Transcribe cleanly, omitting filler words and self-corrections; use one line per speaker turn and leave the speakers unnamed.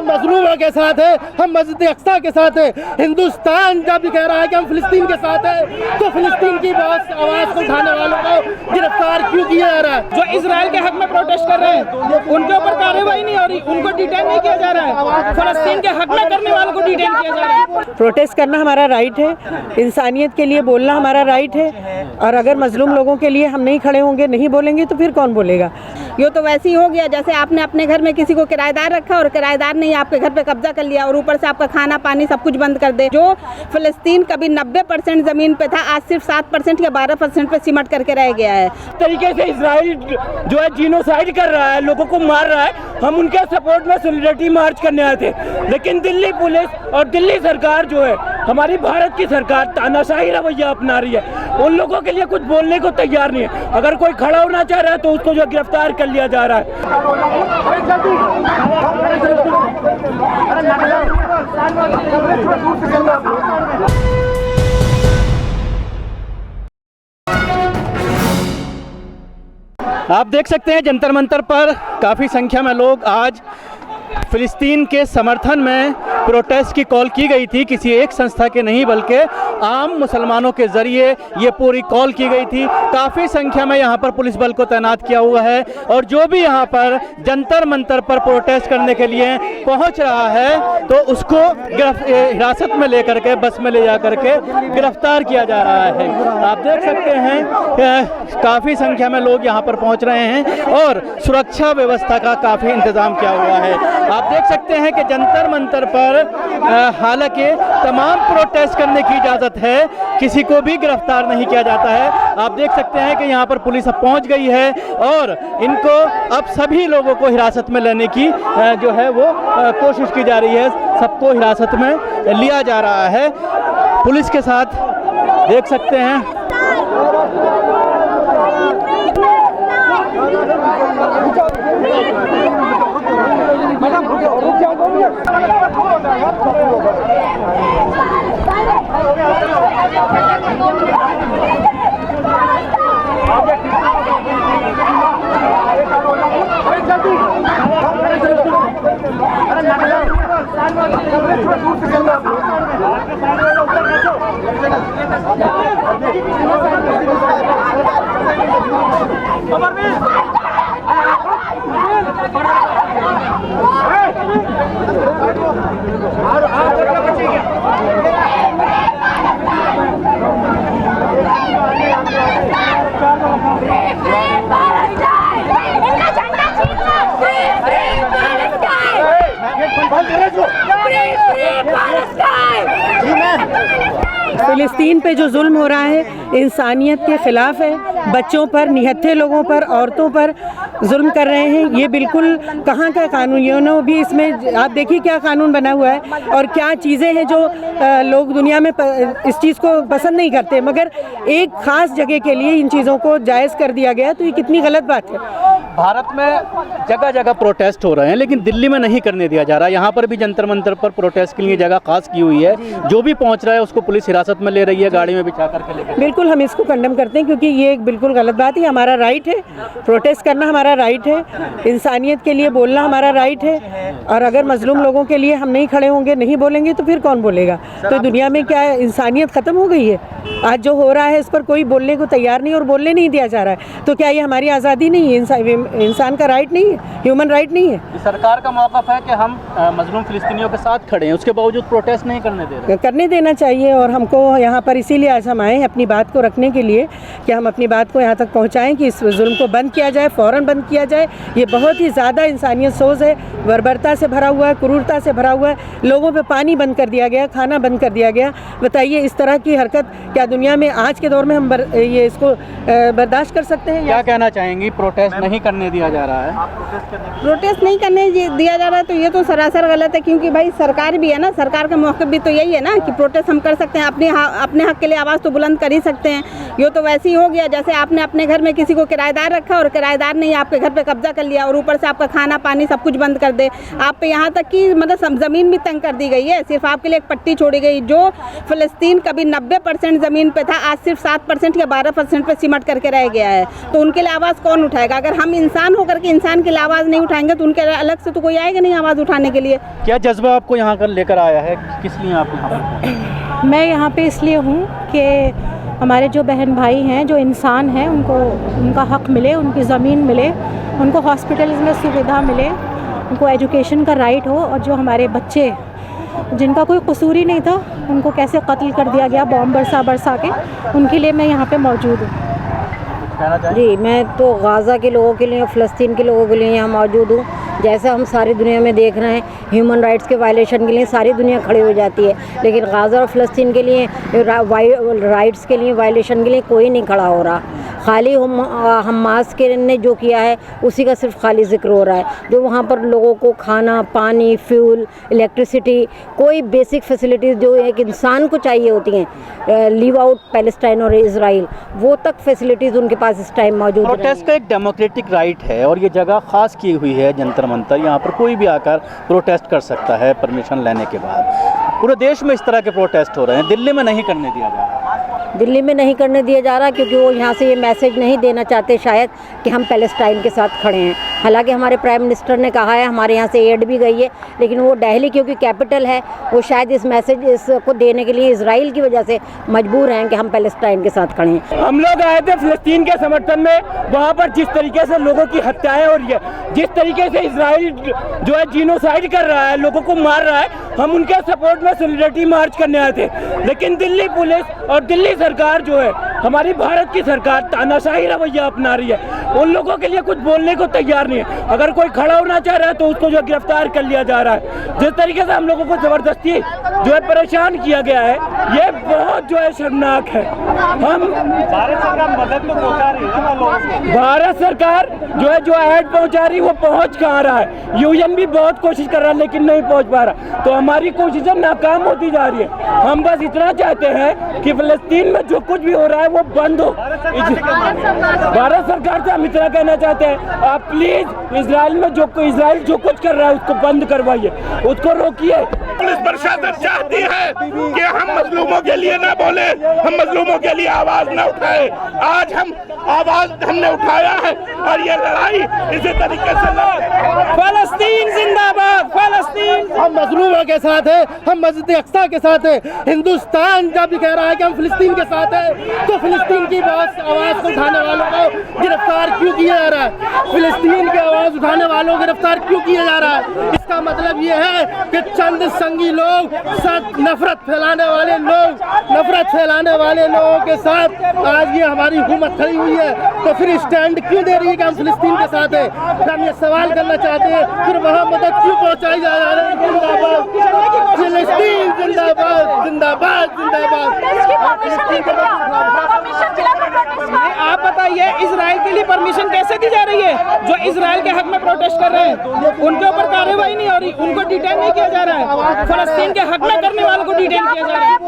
हम मजलूमों के साथ हैं, हम मस्जिद अक्सा के साथ हैं। हिंदुस्तान जब कह रहा है कि हम फिलिस्तीन के साथ हैं, तो फिलिस्तीन की आवाज़ को उठाने वालों को गिरफ्तार क्यों किया जा रहा है?
जो इजराइल के हक में प्रोटेस्ट कर रहे हैं उनके ऊपर कार्रवाई नहीं हो रही, उनको डिटेन नहीं किया जा रहा है। फिलिस्तीन के हक में करने वालों को डिटेन किया जा रहा है।
प्रोटेस्ट करना हमारा राइट है, इंसानियत के लिए बोलना हमारा राइट है, और अगर मजलूम लोगों के लिए हम नहीं खड़े होंगे, नहीं बोलेंगे, तो फिर कौन बोलेगा?
ये तो वैसे ही हो गया जैसे आपने अपने घर में किसी को किराएदार रखा और किराएदार ने आपके घर पे कब्जा कर लिया और ऊपर से आपका खाना पानी सब कुछ बंद कर दे। जो फिलिस्तीन कभी 90% जमीन पे था, आज सिर्फ 7% या 12% पे सिमट करके रह गया है।
तरीके से इजराइल जो है जीनोसाइड कर रहा है, लोगों को मार रहा है। हम उनके सपोर्ट में सॉलिडेरिटी मार्च करने आए थे, लेकिन दिल्ली पुलिस और दिल्ली सरकार जो है, हमारी भारत की सरकार तानाशाही रवैया अपना रही है। उन लोगों के लिए कुछ बोलने को तैयार नहीं है। अगर कोई खड़ा होना चाह रहा है तो उसको जो गिरफ्तार कर लिया जा रहा है।
आप देख सकते हैं जंतर मंतर पर काफ़ी संख्या में लोग आज फिलिस्तीन के समर्थन में प्रोटेस्ट की कॉल की गई थी। किसी एक संस्था के नहीं बल्कि आम मुसलमानों के ज़रिए ये पूरी कॉल की गई थी। काफ़ी संख्या में यहाँ पर पुलिस बल को तैनात किया हुआ है और जो भी यहाँ पर जंतर मंतर पर प्रोटेस्ट करने के लिए पहुँच रहा है तो उसको हिरासत में लेकर के बस में ले जा करके गिरफ्तार किया जा रहा है। आप देख सकते हैं काफ़ी संख्या में लोग यहाँ पर पहुँच रहे हैं और सुरक्षा व्यवस्था का काफ़ी इंतज़ाम किया हुआ है। आप देख सकते हैं कि जंतर मंतर पर हालांकि तमाम प्रोटेस्ट करने की इजाज़त है, किसी को भी गिरफ्तार नहीं किया जाता है। आप देख सकते हैं कि यहाँ पर पुलिस अब पहुँच गई है और इनको अब सभी लोगों को हिरासत में लेने की जो है वो कोशिश की जा रही है। सबको हिरासत में लिया जा रहा है पुलिस के साथ, देख सकते हैं।
फिलिस्तीन पे जो जुल्म हो रहा है इंसानियत के ख़िलाफ़ है। बच्चों पर, निहत्थे लोगों पर, औरतों पर जुल्म कर रहे हैं। ये बिल्कुल कहाँ का कानून, यूनो भी इसमें आप देखिए क्या कानून बना हुआ है और क्या चीज़ें हैं जो लोग दुनिया में इस चीज़ को पसंद नहीं करते, मगर एक ख़ास जगह के लिए इन चीज़ों को जायज़ कर दिया गया। तो ये कितनी गलत बात है।
भारत में जगह जगह प्रोटेस्ट हो रहे हैं लेकिन दिल्ली में नहीं करने दिया जा रहा। यहाँ पर भी जंतर मंतर पर प्रोटेस्ट के लिए जगह खास की हुई है। जो भी पहुँच रहा है उसको पुलिस हिरासत में ले रही है, गाड़ी में बिठा करके लेकर।
बिल्कुल हम इसको कंडेम करते हैं क्योंकि ये एक बिल्कुल गलत बात है। हमारा राइट है, प्रोटेस्ट करना हमारा राइट है, इंसानियत के लिए बोलना हमारा राइट है, और अगर मजलूम लोगों के लिए हम नहीं खड़े होंगे, नहीं बोलेंगे, तो फिर कौन बोलेगा? तो दुनिया में क्या इंसानियत ख़त्म हो गई है? आज जो हो रहा है इस पर कोई बोलने को तैयार नहीं और बोलने नहीं दिया जा रहा है। तो क्या ये हमारी आज़ादी नहीं है? इंसान का राइट नहीं है? ह्यूमन राइट नहीं है?
सरकार का मौक़िफ़ है कि हम मजलूम फिलिस्तीनियों के साथ खड़े हैं, उसके बावजूद प्रोटेस्ट नहीं करने दे रहे।
करने देना चाहिए। और हमको यहाँ पर इसीलिए आज हम आए हैं अपनी बात को रखने के लिए कि हम अपनी बात को यहाँ तक पहुँचाएँ कि इस जुल्म को बंद किया जाए, फ़ौरन बंद किया जाए। ये बहुत ही ज़्यादा इंसानियत सोच है, बर्बरता से भरा हुआ है, क्रूरता से भरा हुआ है। लोगों पे पानी बंद कर दिया गया, खाना बंद कर दिया गया। बताइए इस तरह की हरकत क्या दुनिया में आज के दौर में हम ये इसको बर्दाश्त कर सकते हैं?
क्या कहना चाहेंगी? प्रोटेस्ट नहीं करने दिया जा रहा है।
प्रोटेस्ट नहीं करने दिया जा रहा है तो ये तो सरासर गलत है, क्योंकि भाई सरकार भी है ना, सरकार का मौक़िफ़ भी तो यही है ना कि प्रोटेस्ट हम कर सकते हैं, अपने हक के लिए आवाज़ तो बुलंद कर ही सकते हैं। ये तो वैसे ही हो गया जैसे आपने अपने घर में किसी को किराएदार रखा और किराएदार ने आपके घर पे कब्जा कर लिया और ऊपर से आपका खाना पानी सब कुछ बंद कर दे। आप पे यहाँ तक कि मतलब ज़मीन भी तंग कर दी गई है, सिर्फ आपके लिए एक पट्टी छोड़ी गई। जो फिलिस्तीन कभी 90% ज़मीन पे था, आज सिर्फ 7% या 12% पे सिमट करके रह गया है। तो उनके लिए आवाज़ कौन उठाएगा? अगर हम इंसान होकर के इंसान के लिए आवाज़ नहीं उठाएंगे तो उनके अलग से तो कोई आएगा नहीं आवाज़ उठाने के लिए।
क्या जज्बा आपको यहाँ कर लेकर आया है, किस लिए आप यहाँ पर?
मैं यहाँ पे इसलिए हूँ कि हमारे जो बहन भाई हैं, जो इंसान हैं, उनको उनका हक़ मिले, उनकी ज़मीन मिले, उनको हॉस्पिटल्स में सुविधा मिले, उनको एजुकेशन का राइट हो। और जो हमारे बच्चे जिनका कोई कसूर ही नहीं था, उनको कैसे कत्ल कर दिया गया बॉम्ब बरसा के, उनके लिए मैं यहाँ पे मौजूद हूँ।
जी, मैं तो गाज़ा के लोगों के लिए, फ़लस्तीन के लोगों के लिए यहाँ मौजूद हूँ। जैसा हम सारी दुनिया में देख रहे हैं, ह्यूमन राइट्स के वायलेशन के लिए सारी दुनिया खड़ी हो जाती है, लेकिन गाज़ा और फ़लस्तीन के लिए राइट्स के लिए वायलेशन के लिए कोई नहीं खड़ा हो रहा। खाली हमास के ने जो किया है उसी का सिर्फ खाली जिक्र हो रहा है। जो वहाँ पर लोगों को खाना, पानी, फ्यूल, इलेक्ट्रिसिटी, कोई बेसिक फैसिलिटीज़ जो एक इंसान को चाहिए होती हैं, लीव आउट पैलेस्टाइन और इजराइल, वो तक फैसिलिटीज़ उनके पास इस टाइम मौजूद नहीं।
प्रोटेस्ट का एक डेमोक्रेटिक राइट है और ये जगह खास की हुई है जंतर मंतर, यहाँ पर कोई भी आकर प्रोटेस्ट कर सकता है परमिशन लेने के बाद। पूरे देश में इस तरह के प्रोटेस्ट हो रहे हैं, दिल्ली में नहीं करने दिया जा रहा।
दिल्ली में नहीं करने दिया जा रहा क्योंकि वो यहाँ से ये मैसेज नहीं देना चाहते शायद कि हम पैलेस्टाइन के साथ खड़े हैं। हालांकि हमारे प्राइम मिनिस्टर ने कहा है, हमारे यहाँ से एड भी गई है, लेकिन वो दिल्ली क्योंकि कैपिटल है, वो शायद इस मैसेज इसको देने के लिए इजराइल की वजह से मजबूर हैं कि हम पैलेस्टाइन के साथ खड़े हैं।
हम लोग आए थे फ़लस्तीन के समर्थन में। वहाँ पर जिस तरीके से लोगों की हत्याएं हो रही है, जिस तरीके से इजराइल जो है जीनोसाइड कर रहा है, लोगों को मार रहा है, हम उनके सपोर्ट में सॉलिडरिटी मार्च करने आए थे। लेकिन दिल्ली पुलिस और दिल्ली सरकार जो है, हमारी भारत की सरकार तानाशाही रवैया अपना रही है, उन लोगों के लिए कुछ बोलने को तैयार नहीं है। अगर कोई खड़ा होना चाह रहा है तो उसको जो गिरफ्तार कर लिया जा रहा है। जिस तरीके से हम लोगों को जबरदस्ती जो है परेशान किया गया है, ये बहुत जो है शर्मनाक है। हम भारत सरकार मदद तो पहुंचा रही है ना लोगों को, भारत सरकार जो है जो एड पहुंचा रही है वो पहुंच कहाँ रहा है। यूएन भी बहुत कोशिश कर रहा है लेकिन नहीं पहुंच पा रहा, तो हमारी कोशिशें नाकाम होती जा रही है। हम बस इतना चाहते हैं कि फ़लस्तीन में जो कुछ भी हो रहा है वो बंद हो। भारत सरकार से हम इतना कहना चाहते हैं, आप प्लीज इजराइल में इजराइल जो कुछ कर रहा है उसको बंद करवाइए, उसको रोकिए।
पुलिस प्रशासन चाहती है कि हम मजलूमों के लिए ना बोले, हम मजलूमों के लिए आवाज ना उठाए। आज हम आवाज हमने उठाया है और ये लड़ाई इसी तरीके से
फ़लस्तीन जिंदाबाद, फ़लस्तीन।
हम मजलूमों के साथ हैं, हम मस्जिद अक्सा के साथ हैं। हिंदुस्तान जब भी कह रहा है कि हम फिलिस्तीन के साथ हैं, तो फिलिस्तीन की आवाज़ को उठाने वालों को गिरफ्तार क्यों किया जा रहा है? फिलिस्तीन की आवाज़ उठाने वालों को गिरफ्तार क्यों किया जा रहा है? इसका मतलब ये है कि चंद संगी लोग, नफरत फैलाने वाले लोगों के साथ आज ये हमारी हुकूमत खड़ी हुई है। तो फिर स्टैंड क्यों दे रही है कि हम फिलिस्तीन के साथ हैं? फिर हम ये सवाल करना चाहते हैं, फिर वहाँ मदद क्यों पहुँचाई जा रही है? जिंदाबाद फिलिस्तीन, जिंदाबाद जिंदाबाद जिंदाबाद।
आप बताइए, इजराइल के लिए परमिशन कैसे दी जा रही है? जो इजराइल के हक में प्रोटेस्ट कर रहे हैं उनके ऊपर कार्रवाई नहीं हो रही, उनको डिटेन नहीं किया जा रहा है। फ़लस्तीन के हक में करने वालों को डिटेन किया जा रहा है।